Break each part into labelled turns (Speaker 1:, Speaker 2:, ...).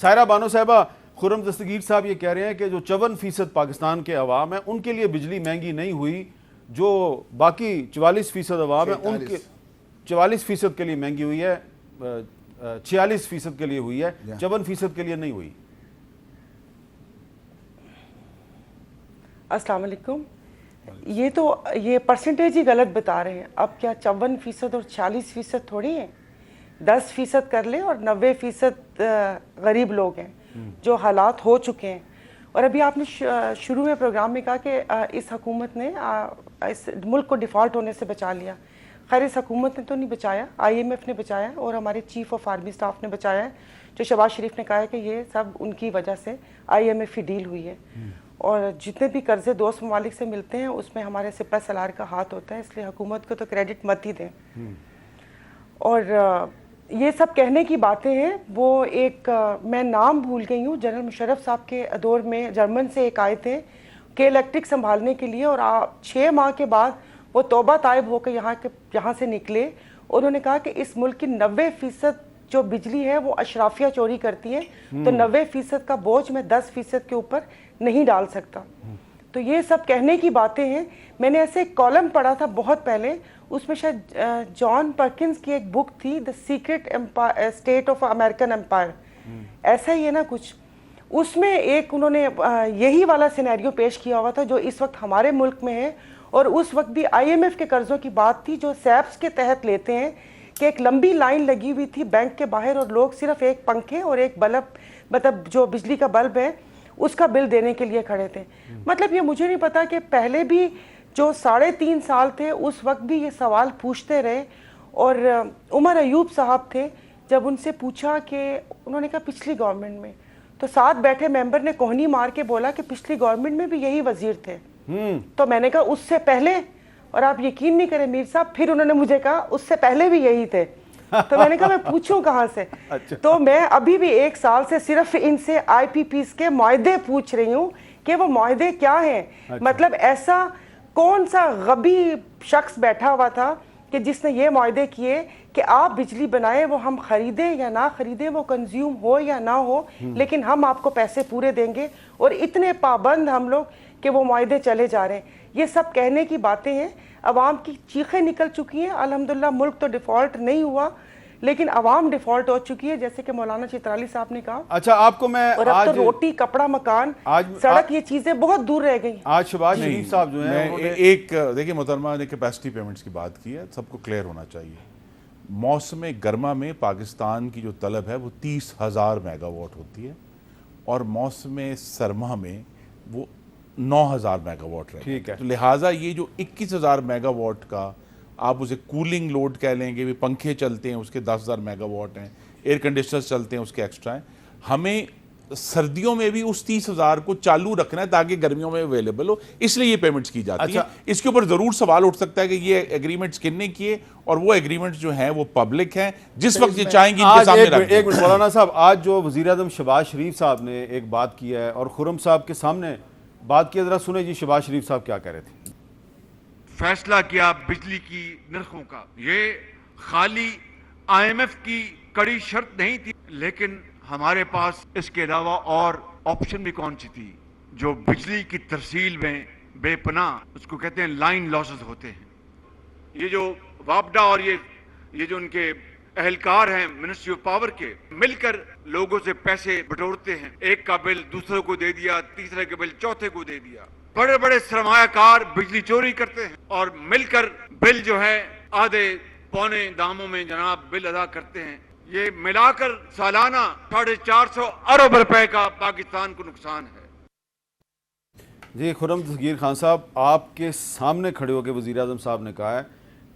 Speaker 1: سائرہ بانو صاحبہ، خرم دستگیر صاحب یہ کہہ رہے ہیں کہ جو 54% پاکستان کے عوام ہیں ان کے لیے بجلی مہنگی نہیں ہوئی، جو باقی 44% عوام ہیں ان کے 44% کے لیے مہنگی ہوئی ہے، 46% کے لیے ہوئی ہے، 54% کے لیے نہیں ہوئی۔
Speaker 2: السلام علیکم۔ یہ پرسنٹیج ہی غلط بتا رہے ہیں۔ اب کیا 54% اور 40% تھوڑی ہیں؟ 10% کر لیں اور 90% غریب لوگ ہیں جو حالات ہو چکے ہیں۔ اور ابھی آپ نے شروع میں پروگرام میں کہا کہ اس حکومت نے اس ملک کو ڈیفالٹ ہونے سے بچا لیا۔ خیر اس حکومت نے تو نہیں بچایا، IMF نے بچایا اور ہمارے چیف آف آرمی سٹاف نے بچایا ہے، جو شہباز شریف نے کہا ہے کہ یہ سب ان کی وجہ سے IMF ہی ڈیل ہوئی ہے۔ اور جتنے بھی قرضے دوست ممالک سے ملتے ہیں اس میں ہمارے سپہ سالار کا ہاتھ ہوتا ہے، اس لیے حکومت کو تو کریڈٹ مت ہی دیں۔ اور یہ سب کہنے کی باتیں ہیں، وہ ایک میں نام بھول گئی ہوں، جنرل مشرف صاحب کے دور میں جرمن سے ایک آئے تھے کہ الیکٹرک سنبھالنے کے لیے، اور 6 ماہ کے بعد وہ توبہ طائب ہو کے یہاں سے نکلے۔ انہوں نے کہا کہ اس ملک کی 90% جو بجلی ہے وہ اشرافیہ چوری کرتی ہے، تو 90% کا بوجھ میں 10% کے اوپر نہیں ڈال سکتا۔ تو یہ سب کہنے کی باتیں ہیں۔ میں نے ایسے ایک کالم پڑھا تھا بہت پہلے، اس میں شاید جان پرکنز کی ایک بک تھی، the secret state of American empire, ایسا ہی ہے نا کچھ۔ اس میں ایک انہوں نے یہی والا سینیریو پیش کیا ہوا تھا جو اس وقت ہمارے ملک میں ہے، اور اس وقت بھی IMF کے قرضوں کی بات تھی جو سیپس کے تحت لیتے ہیں، کہ ایک لمبی لائن لگی ہوئی تھی بینک کے باہر اور لوگ صرف ایک پنکھے اور ایک بلب، مطلب جو بجلی کا بلب ہے اس کا بل دینے کے لیے کھڑے تھے۔ مطلب یہ مجھے نہیں پتا کہ پہلے بھی جو 3.5 سال تھے اس وقت بھی یہ سوال پوچھتے رہے۔ اور عمر ایوب صاحب تھے، جب ان سے پوچھا کہ انہوں نے کہا پچھلی گورنمنٹ میں، تو ساتھ بیٹھے ممبر نے کوہنی مار کے بولا کہ پچھلی گورنمنٹ میں بھی یہی وزیر تھے۔ تو میں نے کہا اس سے پہلے، اور آپ یقین نہیں کریں میر صاحب، پھر انہوں نے مجھے کہا اس سے پہلے بھی یہی تھے۔ تو میں نے کہا میں پوچھوں کہاں سے؟ تو میں ابھی بھی 1 سال سے صرف ان سے IPPs کے معاہدے پوچھ رہی ہوں کہ وہ معاہدے کیا ہیں۔ مطلب ایسا کون سا غبی شخص بیٹھا ہوا تھا کہ جس نے یہ معاہدے کیے کہ آپ بجلی بنائیں، وہ ہم خریدیں یا نہ خریدیں، وہ کنزیوم ہو یا نہ ہو، لیکن ہم آپ کو پیسے پورے دیں گے، اور اتنے پابند ہم لوگ کہ وہ معاہدے چلے جا رہے ہیں۔ یہ سب کہنے کی باتیں ہیں، عوام کی چیخیں نکل چکی ہیں۔ الحمدللہ ملک تو ڈیفالٹ نہیں ہوا، لیکن عوام ڈیفالٹ ہو چکی ہے، جیسے کہ مولانا چترالی صاحب نے کہا۔
Speaker 1: اچھا آپ کو میں
Speaker 2: اور اب تو روٹی، کپڑا، مکان، سڑک، یہ چیزیں بہت دور رہ گئی۔
Speaker 1: آج شہباز شریف صاحب جو ہیں
Speaker 3: ایک دیکھیں محترمہ نے کیپیسٹی پیمنٹس کی بات کی ہے، سب کو کلیئر ہونا چاہیے۔ موسم گرما میں پاکستان کی جو طلب ہے وہ 30,000 میگا واٹ ہوتی ہے، اور موسم سرما میں وہ 9,000 میگا واٹ رہتی ہے۔ تو لہٰذا یہ جو 21,000 میگا واٹ کا آپ اسے کولنگ لوڈ کہہ لیں گے، بھی پنکھے چلتے ہیں اس کے 10,000 میگا واٹ ہیں، ایئر کنڈیشنر چلتے ہیں اس کے ایکسٹرا ہیں، ہمیں سردیوں میں بھی اس 30,000 کو چالو رکھنا ہے تاکہ گرمیوں میں اویلیبل ہو، اس لیے یہ پیمنٹس کی جاتی ہیں۔ اس کے اوپر ضرور سوال اٹھ سکتا ہے کہ یہ ایگریمنٹس کن نے کیے، اور وہ ایگریمنٹس جو ہیں وہ پبلک ہیں، جس وقت یہ چاہیں گے ان کے سامنے رکھ دیں۔
Speaker 1: ایک منٹ مولانا صاحب، آج جو وزیر اعظم شہباز شریف صاحب نے ایک بات کی ہے اور خرم صاحب کے سامنے بات کی، ذرا سنیں جی شہباز شریف صاحب کیا کہہ رہے تھے۔
Speaker 4: فیصلہ کیا بجلی کی نرخوں کا، یہ خالی IMF کی کڑی شرط نہیں تھی، لیکن ہمارے پاس اس کے علاوہ اور آپشن بھی کون سی تھی؟ جو بجلی کی ترسیل میں بے پناہ، اس کو کہتے ہیں لائن لاسز ہوتے ہیں۔ یہ جو وابڈا اور یہ جو ان کے اہلکار ہیں منسٹری آف پاور کے، مل کر لوگوں سے پیسے بٹورتے ہیں، ایک کا بل دوسرے کو دے دیا، تیسرے کا بل چوتھے کو دے دیا۔ بڑے بڑے سرمایہ کار بجلی چوری کرتے ہیں اور مل کر بل جو ہے آدھے پونے داموں میں جناب بل ادا کرتے ہیں۔ یہ ملا کر سالانہ 450 ارب روپے کا پاکستان کو نقصان ہے۔
Speaker 1: جی خرم دستگیر خان صاحب، آپ کے سامنے کھڑے ہو کے وزیر اعظم صاحب نے کہا ہے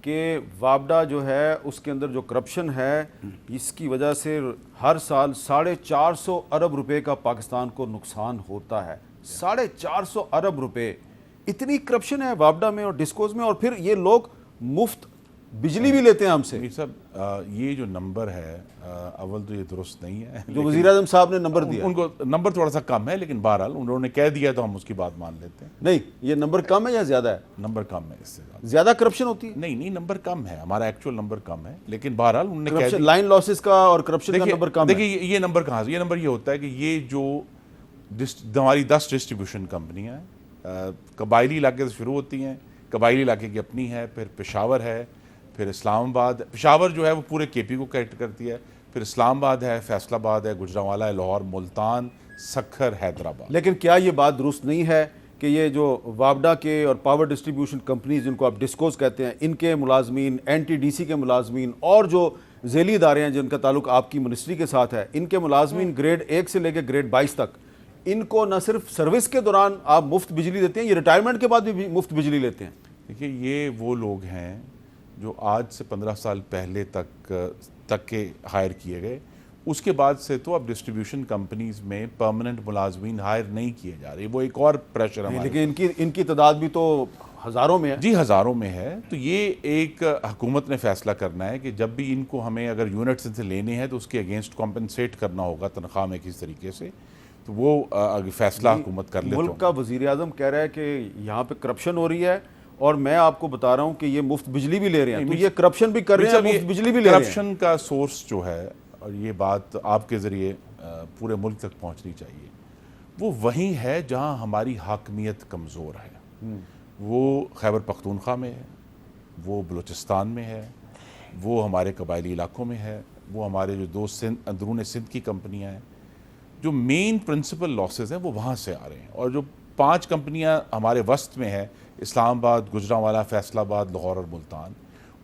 Speaker 1: کہ وابڈا جو ہے اس کے اندر جو کرپشن ہے، اس کی وجہ سے ہر سال 450 ارب روپے کا پاکستان کو نقصان ہوتا ہے۔ 450 ارب روپے، اتنی کرپشن ہے وابڈا میں اور ڈسکوز میں، اور پھر یہ لوگ مفت बिजली भी लेते हैं हमसे।
Speaker 3: मीर साहब ये जो नंबर है अव्वल तो ये दुरुस्त नहीं है,
Speaker 1: जो वज़ीर आज़म साहब ने नंबर दिया,
Speaker 3: उनको नंबर थोड़ा सा कम है, लेकिन बहरहाल उन्होंने कह दिया तो हम उसकी बात मान लेते हैं।
Speaker 1: नहीं ये नंबर कम है या ज़्यादा है?
Speaker 3: नंबर कम है, इससे ज़्यादा
Speaker 1: ज़्यादा करप्शन होती है?
Speaker 3: नहीं, नंबर कम है, हमारा एक्चुअल नंबर कम है, लेकिन बहरहाल उन्होंने कह
Speaker 1: करप्शन,
Speaker 3: दिया।
Speaker 1: लाइन लॉसेस का और करप्शन का नंबर कम है।
Speaker 3: देखिए ये नंबर कहाँ से, ये नंबर ये होता है कि ये जो हमारी 10 डिस्ट्रीब्यूशन कंपनियाँ हैं, कबायली इलाके से शुरू होती हैं, कबायली इलाके की अपनी है, फिर पेशावर है, फिर इस्लामाबाद, पेशावर जो है वो पूरे केपी को कैटर करती है, फिर इस्लामाबाद है, फैसलाबाद है, गुजरांवाला है, लाहौर, मुल्तान, सखर, हैदराबाद।
Speaker 1: लेकिन क्या ये बात दुरुस्त नहीं है कि ये जो वापडा के और पावर डिस्ट्रीब्यूशन कंपनीज जिनको आप डिस्कोस कहते हैं, इनके मुलाजमीन, NTDC के मुलाजमीन और जो ज़ेली इदारे हैं जिनका ताल्लुक आपकी मिनिस्ट्री के साथ है, इनके मुलाजमीन ग्रेड 1 से लेकर ग्रेड 22 तक, इनको न सिर्फ सर्विस के दौरान आप मुफ्त बिजली देते हैं, ये रिटायरमेंट के बाद भी मुफ्त बिजली लेते हैं।
Speaker 3: देखिए ये वो लोग हैं जो आज से 15 साल पहले तक के हायर किए गए, उसके बाद से तो अब डिस्ट्रीब्यूशन कंपनीज में परमानेंट मुलाजमीन हायर नहीं किए जा रहे, वो एक और प्रेशर है।
Speaker 1: लेकिन इनकी तादाद भी तो हज़ारों में है।
Speaker 3: जी हज़ारों में है, तो ये एक हुकूमत ने फैसला करना है कि जब भी इनको हमें अगर यूनिट्स इनसे लेने हैं तो उसके अगेंस्ट कॉम्पनसेट करना होगा तनख्वाह में किस तरीके से, तो वो फैसला हुकूमत कर ले।
Speaker 1: मुल्क का वज़ीर आज़म कह रहा है कि यहाँ पे करप्शन हो रही है और मैं आपको बता रहा हूँ कि ये मुफ्त बिजली भी ले रहे हैं, तो ये करप्शन भी कर रहे हैं, मुफ्त बिजली भी ले रहे हैं।
Speaker 3: करप्शन का सोर्स जो है, और ये बात आपके ज़रिए पूरे मुल्क तक पहुँचनी चाहिए, वो वहीं है जहाँ हमारी हाकमियत कमज़ोर है। वो खैबर पख्तूनख्वा में है, वो बलूचिस्तान में है, वो हमारे कबायली इलाकों में है, वो हमारे जो दो अंदरून सिंध की कंपनियाँ हैं, जो मेन प्रिंसिपल लॉसेस हैं वो वहाँ से आ रहे हैं। और जो 5 कंपनियाँ हमारे वस्त में है, इस्लामाबाद, गुजरांवाला, फैसलाबाद, लाहौर और मुल्तान,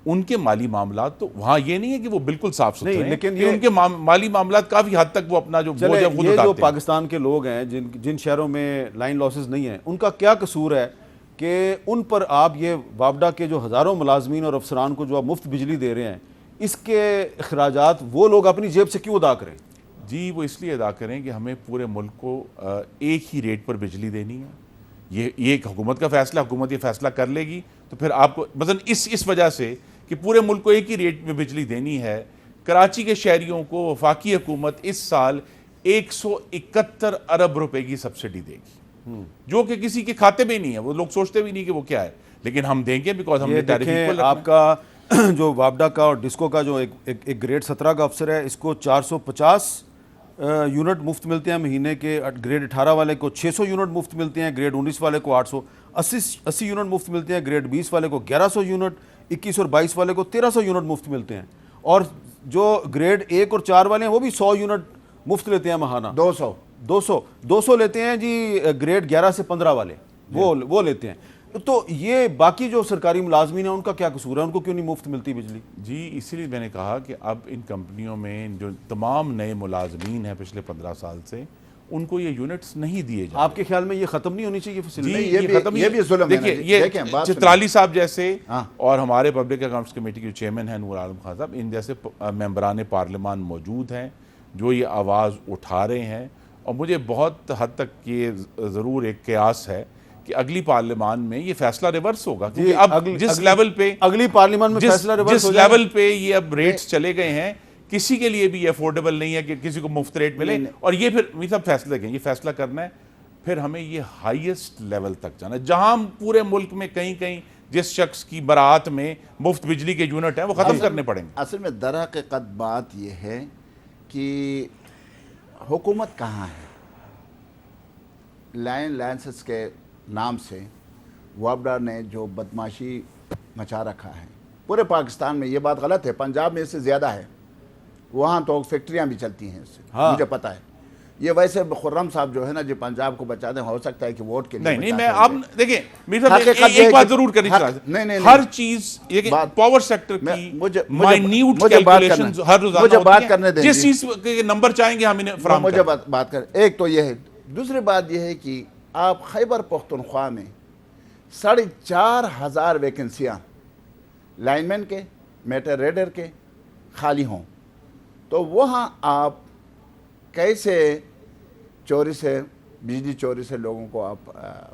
Speaker 3: उनके माली मामला तो वहाँ ये नहीं है कि वो बिल्कुल साफ सुथरे हैं, लेकिन उनके माली मामला काफ़ी हद तक वो अपना जो बोझ है खुद उठाते हैं।
Speaker 1: जो पाकिस्तान के लोग हैं जिन शहरों में लाइन लॉसेस नहीं हैं, उनका क्या कसूर है कि उन पर आप ये वापडा के जो हज़ारों मुलाजमीन और अफसरान को जो आप मुफ्त बिजली दे रहे हैं, इसके अखराजात वो लोग अपनी जेब से क्यों अदा करें?
Speaker 3: जी वो इसलिए अदा करें कि हमें पूरे मुल्क को एक ही रेट पर बिजली देनी है। ये एक हुकूमत का फैसला, हुकूमत ये फैसला कर लेगी तो फिर आपको मतलब इस वजह से कि पूरे मुल्क को एक ही रेट में बिजली देनी है, कराची के शहरियों को वफाकी हुकूमत इस साल 171 अरब रुपए की सब्सिडी देगी, जो कि किसी के खाते में नहीं है, वो लोग सोचते भी नहीं कि वो क्या है, लेकिन हम देंगे बिकॉज हमने टैरिफ इक्वल रखना है।
Speaker 1: आपका जो वापडा का और डिस्को का जो एक ग्रेड 17 का अफसर है, इसको 450 यूनिट मुफ्त मिलते हैं महीने के, ग्रेड 18 वाले को 600 यूनिट मुफ्त मिलते हैं, ग्रेड 19 वाले को 880 यूनिट मुफ्त मिलते हैं, ग्रेड 20 वाले को 1100 यूनिट, 21 और 22 वाले को 1300 यूनिट मुफ्त मिलते हैं, और जो ग्रेड 1 और 4 वाले हैं वो भी 100 यूनिट मुफ्त लेते हैं महाना। 200 लेते हैं जी ग्रेड 11 से 15 वाले, वो लेते हैं। तो ये बाकी जो सरकारी मुलाजमीन हैं उनका क्या कसूर है, उनको क्यों नहीं मुफ्त मिलती बिजली?
Speaker 3: जी इसीलिए मैंने कहा कि अब इन कंपनियों में जो तमाम नए मुलाजमीन हैं पिछले 15 साल से, उनको ये यूनिट्स नहीं दिए जाते।
Speaker 1: आपके ख्याल में ये खत्म नहीं होनी चाहिए फैसिलिटी?
Speaker 3: ये भी जुल्म है। देखिए ये चित्राली साहब जैसे और हमारे पब्लिक अकाउंट्स कमेटी के चेयरमैन हैं नूर आलम खान साहब, इन जैसे मेंबरान पार्लियामान मौजूद हैं जो ये आवाज़ उठा रहे हैं, और मुझे बहुत हद तक ये ज़रूर एक कयास है कि अगली पार्लियामान में ये फैसला रिवर्स होगा, क्योंकि अब जिस लेवल पे
Speaker 1: अगली पार्लियामान में फैसला रिवर्स हो
Speaker 3: जिस लेवल पे ये अब रेट्स चले गए हैं, किसी के लिए भी ये अफोर्डेबल नहीं है कि किसी को मुफ्त रेट मिले। और ये फिर सब फैसला देखें, ये फैसला करना है, फिर हमें ये हाईएस्ट लेवल तक जाना है, जहां पूरे मुल्क में कहीं कहीं जिस शख्स की बरात में मुफ्त बिजली के यूनिट हैं वो खत्म करने पड़ेंगे।
Speaker 5: असल में दरहकीकत बात यह है कि हुकूमत कहाँ है। लाइन लाइसेंस के नाम से वापडा ने जो बदमाशी मचा रखा है पूरे पाकिस्तान में, ये बात गलत है, पंजाब में इससे ज़्यादा है, वहाँ तो फैक्ट्रियाँ भी चलती हैं इससे। हाँ। मुझे पता है। ये वैसे खुर्रम साहब जो है ना, जो पंजाब को बचा दें, हो सकता है कि वोट के लिए
Speaker 3: नहीं मैं आप देखिए मेरे साथ एक बात जरूर करनी चाहिए, नहीं हर चीज ये पावर सेक्टर की माइन्यूट कैलकुलेशंस हर रोजाना
Speaker 5: मुझे बात करने दें,
Speaker 3: जिस चीज के नंबर चाहेंगे हम इन्हें फराहम
Speaker 5: मुझे बात कर। एक तो ये है, दूसरी बात ये है कि आप खैबर पख्तूनख्वा में 4,500 वैकेंसियाँ लाइनमैन के, मेटर रेडर के खाली हों, तो वहाँ आप कैसे चोरी से, बिजली चोरी से लोगों को आप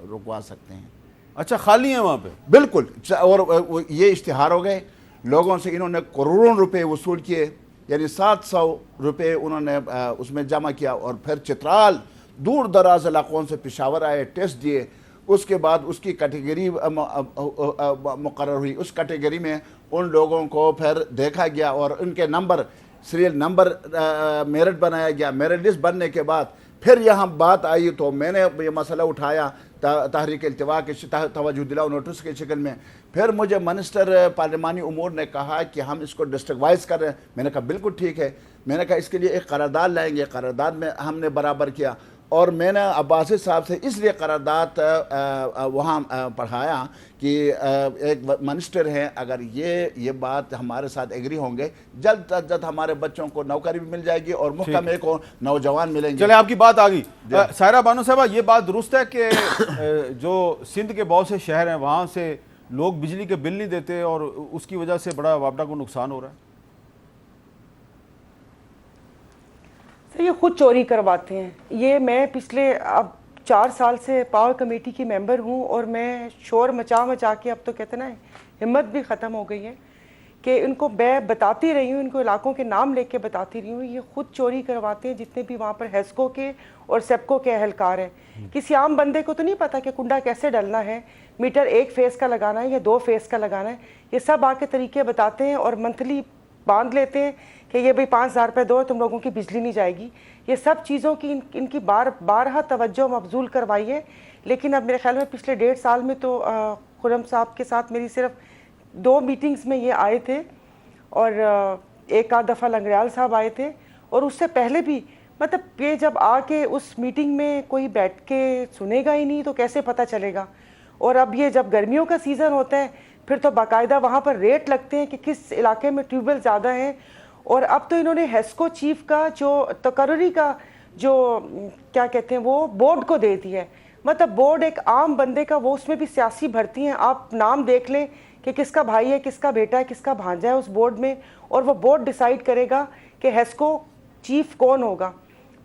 Speaker 5: रुकवा सकते हैं?
Speaker 1: अच्छा खाली है वहाँ पे?
Speaker 5: बिल्कुल। और ये इश्तिहार हो गए, लोगों से इन्होंने करोड़ों रुपए वसूल किए, यानी 700 रुपए उन्होंने उसमें जमा किया, और फिर चित्राल दूर दराज इलाकों से पेशावर आए, टेस्ट दिए, उसके बाद उसकी कैटेगरी मुकर्रर हुई। उस कैटेगरी में उन लोगों को फिर देखा गया और उनके नंबर, सीरियल नंबर मेरिट बनाया गया। मेरिट लिस्ट बनने के बाद फिर यहाँ बात आई तो मैंने ये मसला उठाया तहरीक इल्तिवा के तवज्जो दिलाओ नोटिस की शक्ल में। फिर मुझे मिनिस्टर पार्लिमानी उमूर ने कहा कि हम इसको डिस्ट्रिक्ट वाइज कर रहे हैं। मैंने कहा बिल्कुल ठीक है। मैंने कहा इसके लिए एक करारदाद लाएंगे, करारदाद में हमने बराबर किया, और मैंने अब्बासी साहब से इसलिए करारदाद वहाँ पढ़ाया कि एक मिनिस्टर हैं, अगर ये बात हमारे साथ एग्री होंगे, जल्द अज जल्द हमारे बच्चों को नौकरी भी मिल जाएगी और मुफ्त में एक नौजवान मिलेंगे।
Speaker 1: चले, आपकी बात आ गई। सायरा बानो साहबा, ये बात दुरुस्त है कि जो सिंध के बहुत से शहर हैं वहाँ से लोग बिजली के बिल नहीं देते और उसकी वजह से बड़ा वापडा को नुकसान हो रहा है?
Speaker 2: सर, ये खुद चोरी करवाते हैं। ये मैं पिछले अब 4 साल से पावर कमेटी की मेंबर हूँ और मैं शोर मचा के, अब तो कहते ना हिम्मत भी ख़त्म हो गई है कि इनको मैं बताती रही हूँ, इनको इलाकों के नाम लेके बताती रही हूँ। ये खुद चोरी करवाते हैं, जितने भी वहाँ पर हेस्को के और सेप्को के अहलकार हैं। किसी आम बंदे को तो नहीं पता कि कुंडा कैसे डलना है, मीटर 1 फेस का लगाना है या 2 फेस का लगाना है। ये सब आके तरीके बताते हैं और मंथली बांध लेते हैं कि ये भाई 5,000 रुपये दो, तुम लोगों की बिजली नहीं जाएगी। ये सब चीज़ों की इनकी बारहा तवज्जो मबजूल करवाई है। लेकिन अब मेरे ख्याल में पिछले 1.5 साल में तो खुर्रम साहब के साथ मेरी सिर्फ 2 मीटिंग्स में ये आए थे और एक आध दफ़ा लंगड़ियाल साहब आए थे, और उससे पहले भी मतलब ये जब आके उस मीटिंग में कोई बैठ के सुनेगा ही नहीं तो कैसे पता चलेगा। और अब ये जब गर्मियों का सीज़न होता है फिर तो बाकायदा वहाँ पर रेट लगते हैं कि किस इलाके में ट्यूबवेल ज़्यादा है। और अब तो इन्होंने हेस्को चीफ का जो तकर्री का जो क्या कहते हैं वो बोर्ड को दे दिया है। मतलब बोर्ड एक आम बंदे का, वो उसमें भी सियासी भर्ती हैं, आप नाम देख लें कि किसका भाई है, किसका बेटा है, किसका भांजा है उस बोर्ड में, और वो बोर्ड डिसाइड करेगा कि हेस्को चीफ कौन होगा।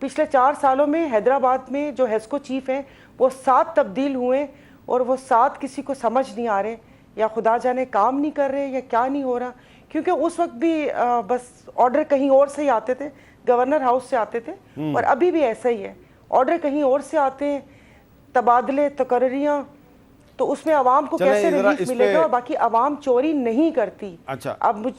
Speaker 2: पिछले 4 सालों में हैदराबाद में जो हेस्को चीफ हैं वो 7 तब्दील हुए और वो 7 किसी को समझ नहीं आ रहे, या खुदा जाने काम नहीं कर रहे या क्या नहीं हो रहा। क्योंकि उस वक्त भी बस ऑर्डर कहीं और से ही आते थे, गवर्नर हाउस से आते थे, और अभी भी ऐसा ही है, ऑर्डर कहीं और से आते हैं, तबादले तकर्रियाँ, तो उसमें आवाम को कैसे रिलीफ मिलेगा। और बाकी आवाम चोरी नहीं करती।
Speaker 1: अच्छा,
Speaker 2: अब